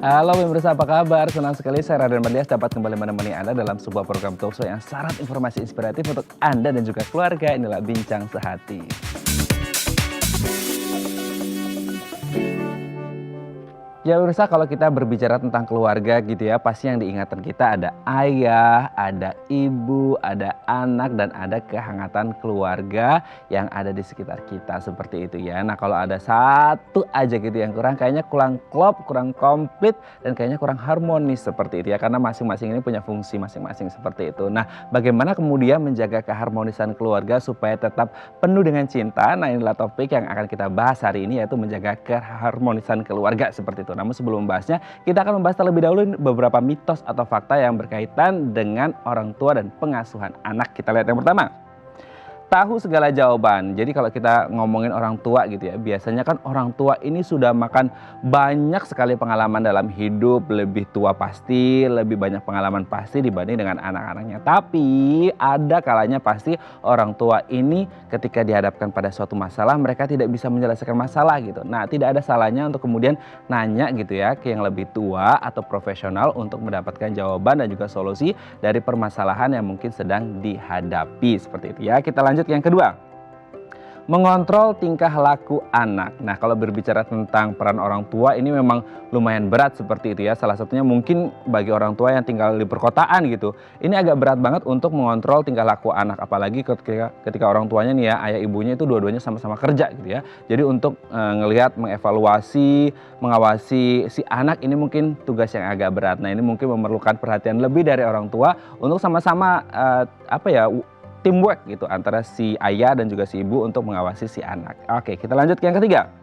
Halo pemirsa, apa kabar? Senang sekali saya Raden Mardias dapat kembali menemani Anda dalam sebuah program talkshow yang syarat informasi inspiratif untuk Anda dan juga keluarga. Inilah Bincang Sehati. Ya pemirsa, kalau kita berbicara tentang keluarga gitu ya, pasti yang diingatan kita ada ayah, ada ibu, ada anak, dan ada kehangatan keluarga yang ada di sekitar kita seperti itu ya. Nah kalau ada satu aja gitu yang kurang, kayaknya kurang klop, kurang komplit, dan kayaknya kurang harmonis seperti itu ya. Karena masing-masing ini punya fungsi masing-masing seperti itu. Nah bagaimana kemudian menjaga keharmonisan keluarga supaya tetap penuh dengan cinta? Nah inilah topik yang akan kita bahas hari ini, yaitu menjaga keharmonisan keluarga seperti itu. Namun sebelum membahasnya, kita akan membahas terlebih dahulu beberapa mitos atau fakta yang berkaitan dengan orang tua dan pengasuhan anak. Kita lihat yang pertama. Tahu segala jawaban. Jadi kalau kita ngomongin orang tua gitu ya, biasanya kan orang tua ini sudah makan banyak sekali pengalaman dalam hidup, lebih tua pasti, lebih banyak pengalaman pasti dibanding dengan anak-anaknya. Tapi ada kalanya pasti orang tua ini ketika dihadapkan pada suatu masalah, mereka tidak bisa menyelesaikan masalah gitu. Nah tidak ada salahnya untuk kemudian nanya gitu ya ke yang lebih tua atau profesional untuk mendapatkan jawaban dan juga solusi dari permasalahan yang mungkin sedang dihadapi seperti itu ya. Kita lanjut yang kedua, mengontrol tingkah laku anak. Nah kalau berbicara tentang peran orang tua ini memang lumayan berat seperti itu ya. Salah satunya mungkin bagi orang tua yang tinggal di perkotaan gitu, ini agak berat banget untuk mengontrol tingkah laku anak. Apalagi ketika orang tuanya nih ya, ayah ibunya itu dua-duanya sama-sama kerja gitu ya. Jadi untuk ngelihat, mengevaluasi, mengawasi si anak ini mungkin tugas yang agak berat. Nah ini mungkin memerlukan perhatian lebih dari orang tua untuk sama-sama teamwork gitu antara si ayah dan juga si ibu untuk mengawasi si anak. Oke, kita lanjut ke yang ketiga.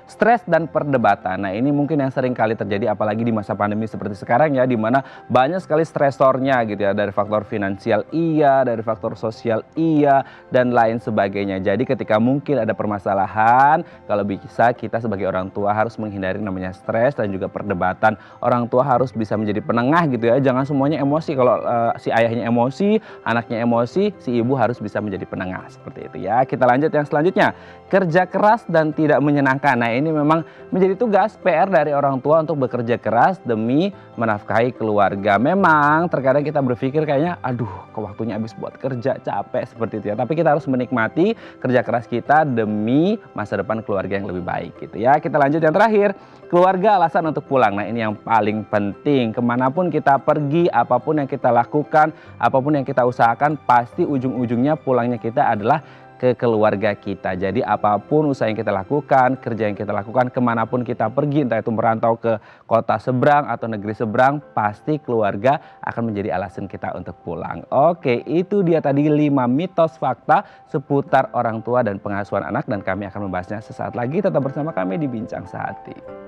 Stres dan perdebatan. Nah ini mungkin yang sering kali terjadi apalagi di masa pandemi seperti sekarang ya, di mana banyak sekali stresornya gitu ya, dari faktor finansial iya, dari faktor sosial iya, dan lain sebagainya. Jadi ketika mungkin ada permasalahan, kalau bisa kita sebagai orang tua harus menghindari namanya stres dan juga perdebatan. Orang tua harus bisa menjadi penengah gitu ya, jangan semuanya emosi. Kalau si ayahnya emosi, anaknya emosi, si ibu harus bisa menjadi penengah seperti itu ya. Kita lanjut yang selanjutnya, kerja keras dan tidak menyenangkan. Nah ini memang menjadi tugas PR dari orang tua untuk bekerja keras demi menafkahi keluarga. Memang terkadang kita berpikir kayaknya aduh kok waktunya habis buat kerja, capek seperti itu ya. Tapi kita harus menikmati kerja keras kita demi masa depan keluarga yang lebih baik gitu ya. Kita lanjut yang terakhir, keluarga alasan untuk pulang. Nah ini yang paling penting. Kemanapun kita pergi, apapun yang kita lakukan, apapun yang kita usahakan, pasti ujung-ujungnya pulangnya kita adalah ke keluarga kita. Jadi apapun usaha yang kita lakukan, kerja yang kita lakukan, kemanapun kita pergi, entah itu merantau ke kota seberang atau negeri seberang, pasti keluarga akan menjadi alasan kita untuk pulang. Oke, itu dia tadi 5 mitos fakta seputar orang tua dan pengasuhan anak, dan kami akan membahasnya sesaat lagi. Tetap bersama kami di Bincang Sehati.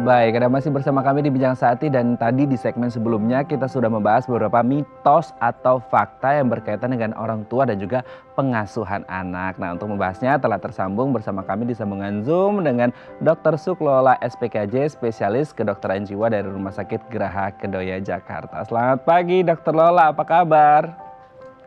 Baik, Anda masih bersama kami di Bincang Sehati, dan tadi di segmen sebelumnya kita sudah membahas beberapa mitos atau fakta yang berkaitan dengan orang tua dan juga pengasuhan anak. Nah untuk membahasnya telah tersambung bersama kami di sambungan Zoom dengan Dr. Suklola SPKJ, spesialis kedokteran jiwa dari Rumah Sakit Geraha Kedoya, Jakarta. Selamat pagi Dr. Lola, apa kabar?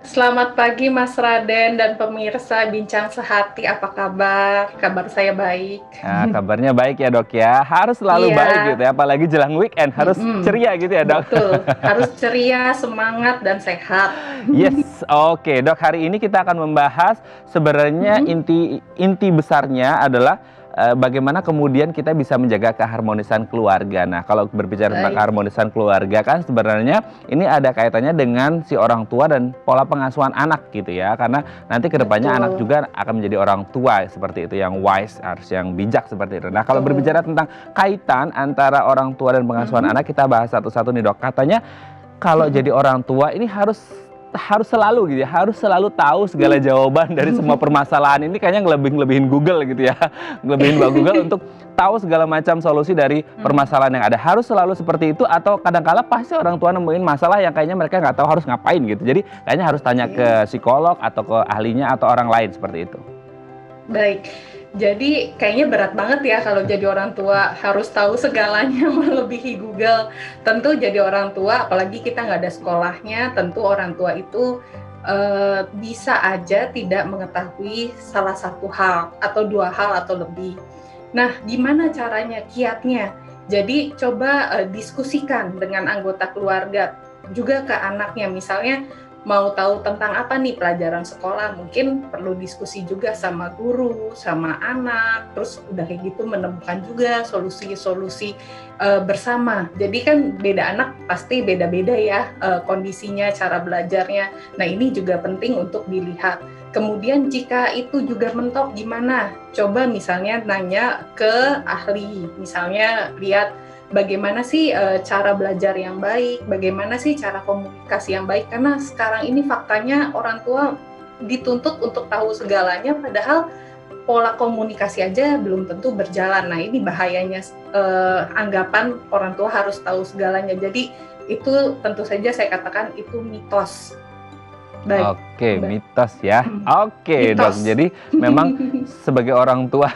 Selamat pagi Mas Raden dan pemirsa Bincang Sehati, apa kabar? Kabar saya baik. Nah, kabarnya baik ya dok ya, harus selalu baik gitu ya, apalagi jelang weekend harus ceria gitu ya dok. Betul, harus ceria, semangat, dan sehat. Yes, oke dok, hari ini kita akan membahas sebenarnya inti besarnya adalah bagaimana kemudian kita bisa menjaga keharmonisan keluarga. Nah kalau berbicara tentang keharmonisan keluarga kan sebenarnya ini ada kaitannya dengan si orang tua dan pola pengasuhan anak gitu ya. Karena nanti kedepannya anak juga akan menjadi orang tua seperti itu, yang wise, harus yang bijak seperti itu. Nah kalau berbicara tentang kaitan antara orang tua dan pengasuhan anak, kita bahas satu-satu nih dok. Katanya kalau jadi orang tua ini harus selalu gitu ya, harus selalu tahu segala jawaban dari semua permasalahan. Ini kayaknya ngelebihin Google gitu ya, ngelebihin Google untuk tahu segala macam solusi dari permasalahan yang ada. Harus selalu seperti itu, atau kadang-kala pasti orang tua nemuin masalah yang kayaknya mereka nggak tahu harus ngapain gitu. Jadi kayaknya harus tanya ke psikolog atau ke ahlinya atau orang lain seperti itu. Baik, Jadi kayaknya berat banget ya kalau jadi orang tua harus tahu segalanya melebihi Google. Tentu jadi orang tua, apalagi kita nggak ada sekolahnya, tentu orang tua itu bisa aja tidak mengetahui salah satu hal atau dua hal atau lebih. Nah, gimana caranya, kiatnya? Jadi coba diskusikan dengan anggota keluarga, juga ke anaknya. Misalnya mau tahu tentang apa nih pelajaran sekolah, mungkin perlu diskusi juga sama guru, sama anak, terus udah kayak gitu menemukan juga solusi-solusi bersama. Jadi kan beda anak pasti beda-beda ya kondisinya, cara belajarnya. Nah ini juga penting untuk dilihat. Kemudian jika itu juga mentok gimana? Coba misalnya nanya ke ahli, misalnya lihat bagaimana sih cara belajar yang baik, bagaimana sih cara komunikasi yang baik, karena sekarang ini faktanya orang tua dituntut untuk tahu segalanya, padahal pola komunikasi aja belum tentu berjalan. Nah ini bahayanya anggapan orang tua harus tahu segalanya, jadi itu tentu saja saya katakan itu mitos. Baik. Oke, mitos ya. Oke, Dok. Mitos. Jadi memang sebagai orang tua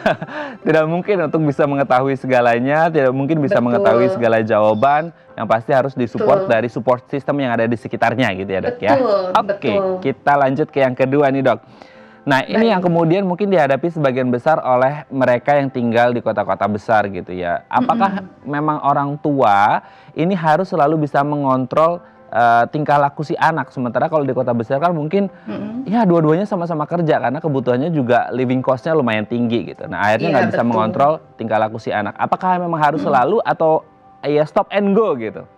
tidak mungkin untuk bisa mengetahui segalanya, tidak mungkin bisa mengetahui Betul. segala jawaban. Yang pasti harus disupport Betul. dari support system yang ada di sekitarnya gitu ya, Dok ya. Betul, Oke, betul. kita lanjut ke yang kedua nih, Dok. Nah, ini yang Baik. kemudian mungkin dihadapi sebagian besar oleh mereka yang tinggal di kota-kota besar gitu ya. Apakah memang orang tua ini harus selalu bisa mengontrol tingkah laku si anak, sementara kalau di kota besar kan mungkin ya dua-duanya sama-sama kerja karena kebutuhannya juga living cost-nya lumayan tinggi gitu. Nah akhirnya Iya, nggak bisa betul. mengontrol tingkah laku si anak. Apakah memang harus selalu atau ya stop and go gitu?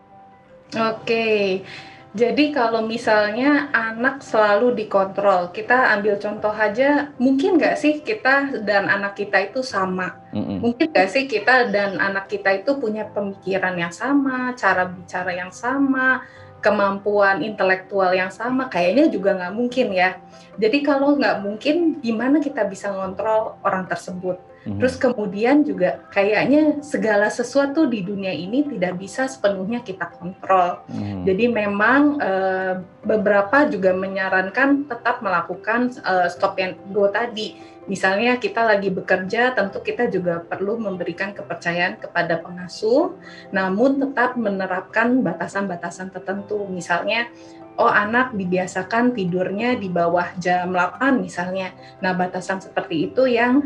Oke, jadi kalau misalnya anak selalu dikontrol, kita ambil contoh aja, mungkin nggak sih kita dan anak kita itu sama? Mungkin nggak sih kita dan anak kita itu punya pemikiran yang sama, cara bicara yang sama, kemampuan intelektual yang sama? Kayaknya juga nggak mungkin ya. Jadi kalau nggak mungkin, gimana kita bisa ngontrol orang tersebut? Terus kemudian juga kayaknya segala sesuatu di dunia ini tidak bisa sepenuhnya kita kontrol. Jadi memang beberapa juga menyarankan tetap melakukan stop and go tadi. Misalnya kita lagi bekerja, tentu kita juga perlu memberikan kepercayaan kepada pengasuh, namun tetap menerapkan batasan-batasan tertentu. Misalnya, oh anak dibiasakan tidurnya di bawah jam 8 misalnya. Nah, batasan seperti itu yang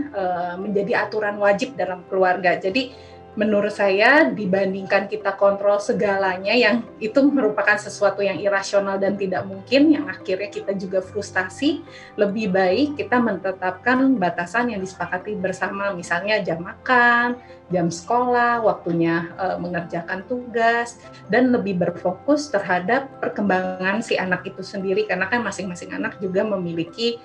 menjadi aturan wajib dalam keluarga. Jadi menurut saya dibandingkan kita kontrol segalanya yang itu merupakan sesuatu yang irasional dan tidak mungkin, yang akhirnya kita juga frustasi, lebih baik kita menetapkan batasan yang disepakati bersama, misalnya jam makan, jam sekolah, waktunya mengerjakan tugas, dan lebih berfokus terhadap perkembangan si anak itu sendiri, karena kan masing-masing anak juga memiliki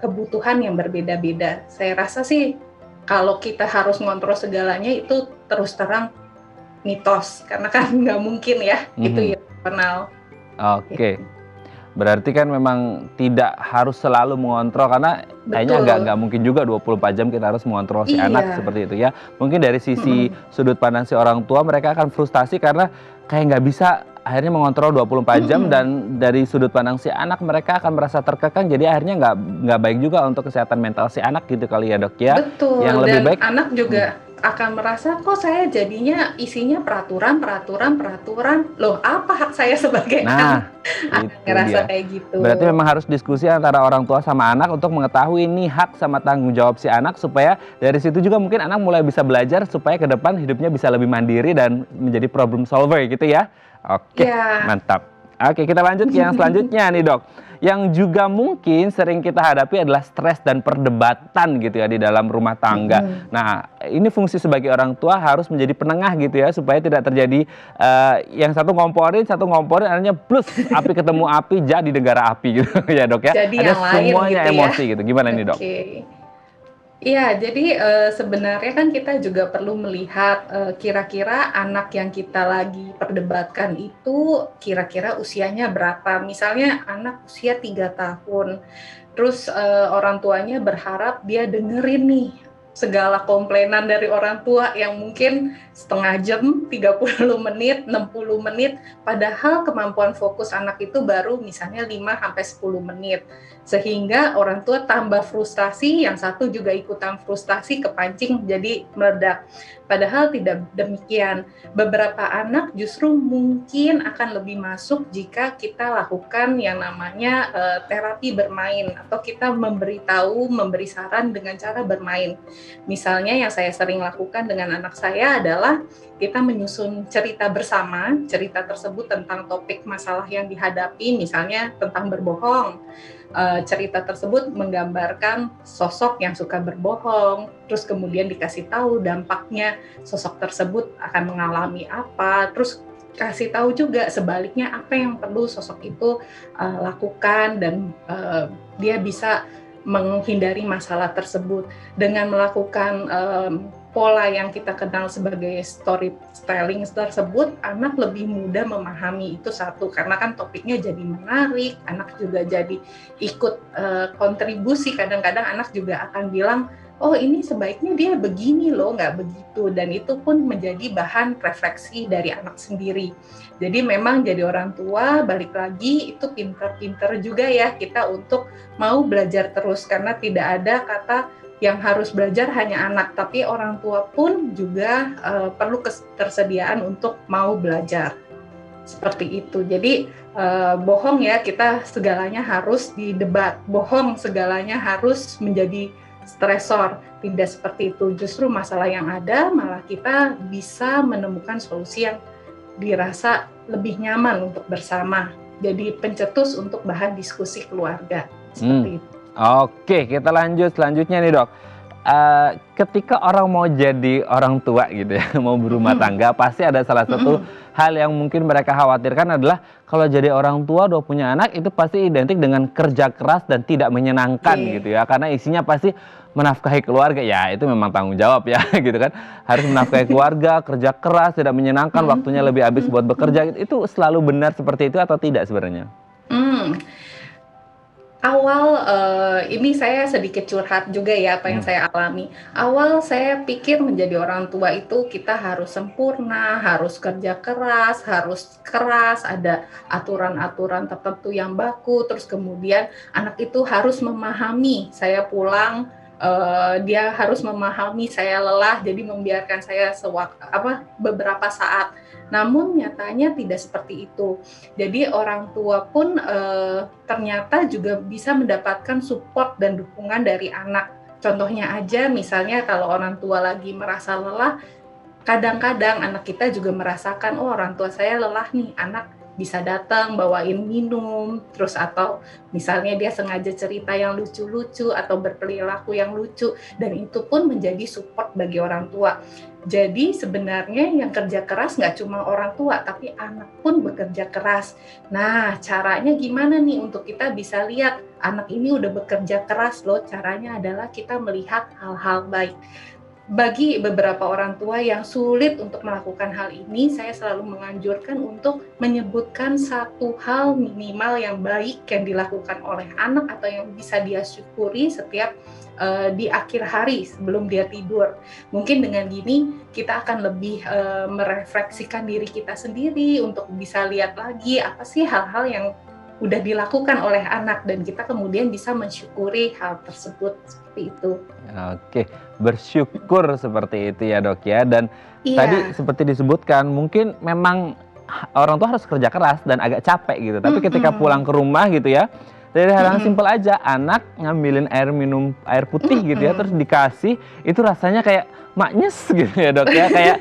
kebutuhan yang berbeda-beda. Saya rasa sih kalau kita harus ngontrol segalanya itu terus terang mitos, karena kan nggak mungkin ya, itu irasional. Oke, berarti kan memang tidak harus selalu mengontrol karena kayaknya nggak mungkin juga 24 jam kita harus mengontrol si anak seperti itu ya. Mungkin dari sisi sudut pandang si orang tua mereka akan frustasi karena kayak nggak bisa akhirnya mengontrol 24 jam dan dari sudut pandang si anak mereka akan merasa terkekang, jadi akhirnya nggak baik juga untuk kesehatan mental si anak gitu kali ya, Dok ya. Betul, Yang lebih dan baik anak juga akan merasa kok saya jadinya isinya peraturan, loh apa hak saya sebagai anak? Akan ngerasa kayak gitu. Berarti memang harus diskusi antara orang tua sama anak untuk mengetahui ini hak sama tanggung jawab si anak, supaya dari situ juga mungkin anak mulai bisa belajar supaya ke depan hidupnya bisa lebih mandiri dan menjadi problem solver gitu ya. Oke, mantap. Oke, kita lanjut ke yang selanjutnya nih, Dok. Yang juga mungkin sering kita hadapi adalah stres dan perdebatan gitu ya di dalam rumah tangga. Nah, ini fungsi sebagai orang tua harus menjadi penengah gitu ya, supaya tidak terjadi yang satu ngomporin, akhirnya plus api ketemu api jadi negara api gitu ya, Dok ya. Jadi ada yang lain semuanya gitu emosi ya. gitu. Gimana nih, Dok? Iya, jadi sebenarnya kan kita juga perlu melihat kira-kira anak yang kita lagi perdebatkan itu kira-kira usianya berapa. Misalnya anak usia 3 tahun, terus orang tuanya berharap dia dengerin nih segala komplainan dari orang tua yang mungkin setengah jam, 30 menit, 60 menit, padahal kemampuan fokus anak itu baru misalnya 5-10 menit. Sehingga orang tua tambah frustasi, yang satu juga ikutan frustasi, kepancing jadi meledak. Padahal tidak demikian. Beberapa anak justru mungkin akan lebih masuk jika kita lakukan yang namanya terapi bermain, atau kita memberitahu, memberi saran dengan cara bermain. Misalnya yang saya sering lakukan dengan anak saya adalah kita menyusun cerita bersama. Cerita tersebut tentang topik masalah yang dihadapi, misalnya tentang berbohong. Cerita tersebut menggambarkan sosok yang suka berbohong, terus kemudian dikasih tahu dampaknya sosok tersebut akan mengalami apa, terus kasih tahu juga sebaliknya apa yang perlu sosok itu lakukan, dan dia bisa menghindari masalah tersebut. Dengan melakukan pola yang kita kenal sebagai storytelling tersebut, anak lebih mudah memahami. Itu satu, karena kan topiknya jadi menarik, anak juga jadi ikut kontribusi. Kadang-kadang anak juga akan bilang, oh ini sebaiknya dia begini loh, nggak begitu. Dan itu pun menjadi bahan refleksi dari anak sendiri. Jadi memang jadi orang tua, balik lagi, itu pinter-pinter juga ya kita untuk mau belajar terus. Karena tidak ada kata yang harus belajar hanya anak, tapi orang tua pun juga perlu ketersediaan untuk mau belajar. Seperti itu. Jadi bohong ya, kita segalanya harus didebat. Bohong segalanya harus menjadi stresor. Tidak seperti itu. Justru masalah yang ada malah kita bisa menemukan solusi yang dirasa lebih nyaman untuk bersama. Jadi pencetus untuk bahan diskusi keluarga. Seperti itu. Oke, kita lanjut selanjutnya nih, Dok. Ketika orang mau jadi orang tua gitu ya, mau berumah tangga, pasti ada salah satu hal yang mungkin mereka khawatirkan adalah kalau jadi orang tua udah punya anak itu pasti identik dengan kerja keras dan tidak menyenangkan gitu ya, karena isinya pasti menafkahi keluarga. Ya itu memang tanggung jawab ya gitu kan, harus menafkahi keluarga, kerja keras, tidak menyenangkan, waktunya lebih habis buat bekerja. Itu selalu benar seperti itu atau tidak sebenarnya? Awal ini saya sedikit curhat juga ya apa yang saya alami. Awal saya pikir menjadi orang tua itu kita harus sempurna, harus kerja keras, ada aturan-aturan tertentu yang baku, terus kemudian anak itu harus memahami saya pulang, dia harus memahami saya lelah, jadi membiarkan saya beberapa saat. Namun nyatanya tidak seperti itu. Jadi orang tua pun ternyata juga bisa mendapatkan support dan dukungan dari anak. Contohnya aja misalnya kalau orang tua lagi merasa lelah, kadang-kadang anak kita juga merasakan, oh orang tua saya lelah nih, anak bisa datang bawain minum, terus atau misalnya dia sengaja cerita yang lucu-lucu atau berperilaku yang lucu, dan itu pun menjadi support bagi orang tua. Jadi sebenarnya yang kerja keras nggak cuma orang tua, tapi anak pun bekerja keras. Nah, caranya gimana nih untuk kita bisa lihat anak ini udah bekerja keras loh? Caranya adalah kita melihat hal-hal baik. Bagi beberapa orang tua yang sulit untuk melakukan hal ini, saya selalu menganjurkan untuk menyebutkan satu hal minimal yang baik yang dilakukan oleh anak atau yang bisa dia syukuri setiap di akhir hari sebelum dia tidur. Mungkin dengan gini kita akan lebih merefleksikan diri kita sendiri untuk bisa lihat lagi apa sih hal-hal yang udah dilakukan oleh anak, dan kita kemudian bisa mensyukuri hal tersebut seperti itu. Oke, bersyukur seperti itu ya Dok ya. Dan tadi seperti disebutkan mungkin memang orang tua harus kerja keras dan agak capek gitu. Tapi ketika pulang ke rumah gitu ya, dari hal yang simpel aja, anak ngambilin minum air putih gitu ya, terus dikasih, itu rasanya kayak maknyes gitu ya Dok ya, kayak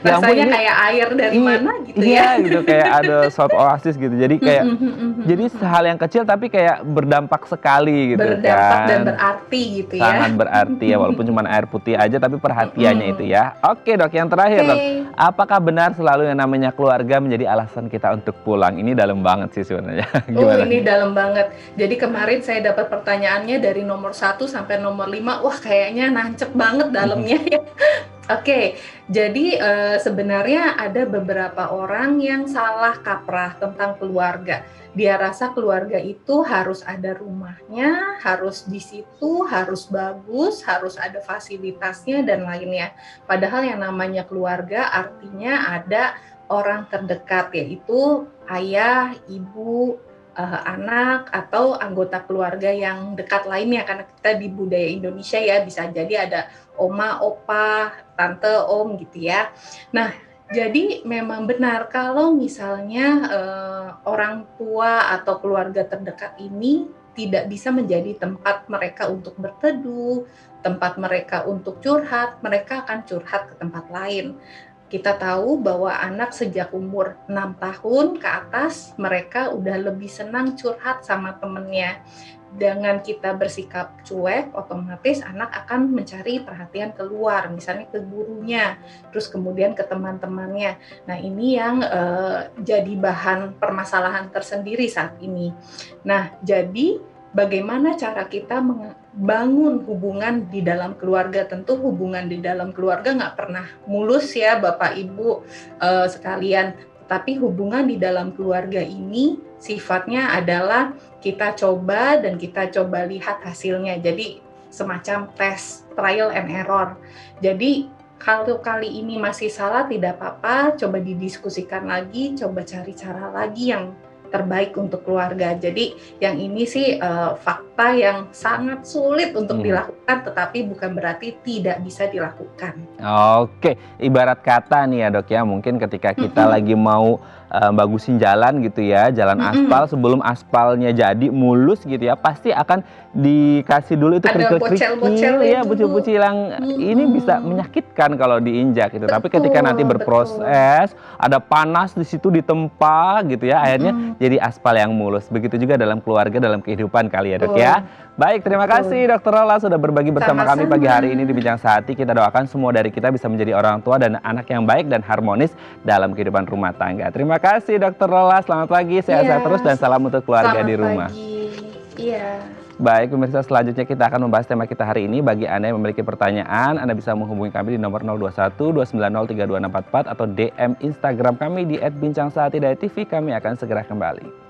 rasanya kayak air dari mana gitu ya. Iya gitu, kayak ada sort oasis gitu. Jadi kayak jadi hal yang kecil tapi kayak berdampak sekali gitu. Berdampak dan berarti gitu ya. Sangat berarti ya, walaupun cuma air putih aja tapi perhatiannya itu ya. Oke Dok, yang terakhir Dok, apakah benar selalu yang namanya keluarga menjadi alasan kita untuk pulang? Ini dalam banget sih sebenarnya. Gimana? Oh ini dalam banget. Jadi kemarin saya dapat pertanyaannya dari nomor 1 sampai nomor 5, wah kayaknya nancep banget dalamnya ya. Oke, jadi, sebenarnya ada beberapa orang yang salah kaprah tentang keluarga. Dia rasa keluarga itu harus ada rumahnya, harus di situ, harus bagus, harus ada fasilitasnya dan lainnya. Padahal yang namanya keluarga artinya ada orang terdekat, yaitu ayah, ibu, anak, atau anggota keluarga yang dekat lainnya. Karena kita di budaya Indonesia ya, bisa jadi ada oma, opa, tante, om gitu ya. Nah, jadi memang benar kalau misalnya orang tua atau keluarga terdekat ini tidak bisa menjadi tempat mereka untuk berteduh, tempat mereka untuk curhat, mereka akan curhat ke tempat lain. Kita tahu bahwa anak sejak umur 6 tahun ke atas, mereka udah lebih senang curhat sama temennya. Dengan kita bersikap cuek, otomatis anak akan mencari perhatian keluar, misalnya ke gurunya, terus kemudian ke teman-temannya. Nah, ini yang jadi bahan permasalahan tersendiri saat ini. Nah, jadi bagaimana cara kita membangun hubungan di dalam keluarga? Tentu hubungan di dalam keluarga nggak pernah mulus ya Bapak Ibu sekalian. Tapi hubungan di dalam keluarga ini sifatnya adalah kita coba dan kita coba lihat hasilnya. Jadi semacam tes, trial and error. Jadi kalau kali ini masih salah tidak apa-apa, coba didiskusikan lagi, coba cari cara lagi yang terbaik untuk keluarga. Jadi yang ini sih fakta yang sangat sulit untuk dilakukan, tetapi bukan berarti tidak bisa dilakukan. Oke, ibarat kata nih ya Dok ya, mungkin ketika kita lagi mau bagusin jalan gitu ya, jalan aspal, sebelum aspalnya jadi mulus gitu ya, pasti akan dikasih dulu itu kerikil-kerikil ya, bucil-bucil yang ini bisa menyakitkan kalau diinjak gitu. Tapi ketika nanti berproses, ada panas di situ ditempa gitu ya, akhirnya jadi aspal yang mulus. Begitu juga dalam keluarga, dalam kehidupan kali ya Dok ya. Baik, terima kasih Dokter Lola sudah berbagi bersama kami pagi hari ini di Bincang Sehati. Kita doakan semua dari kita bisa menjadi orang tua dan anak yang baik dan harmonis dalam kehidupan rumah tangga. Terima kasih Dokter Lola, selamat pagi, sehat-sehat terus dan salam untuk keluarga di rumah. Iya. Baik pemirsa, selanjutnya kita akan membahas tema kita hari ini. Bagi Anda yang memiliki pertanyaan, Anda bisa menghubungi kami di nomor 021 290 32644 atau DM Instagram kami di @bincangsehati.tv. Kami akan segera kembali.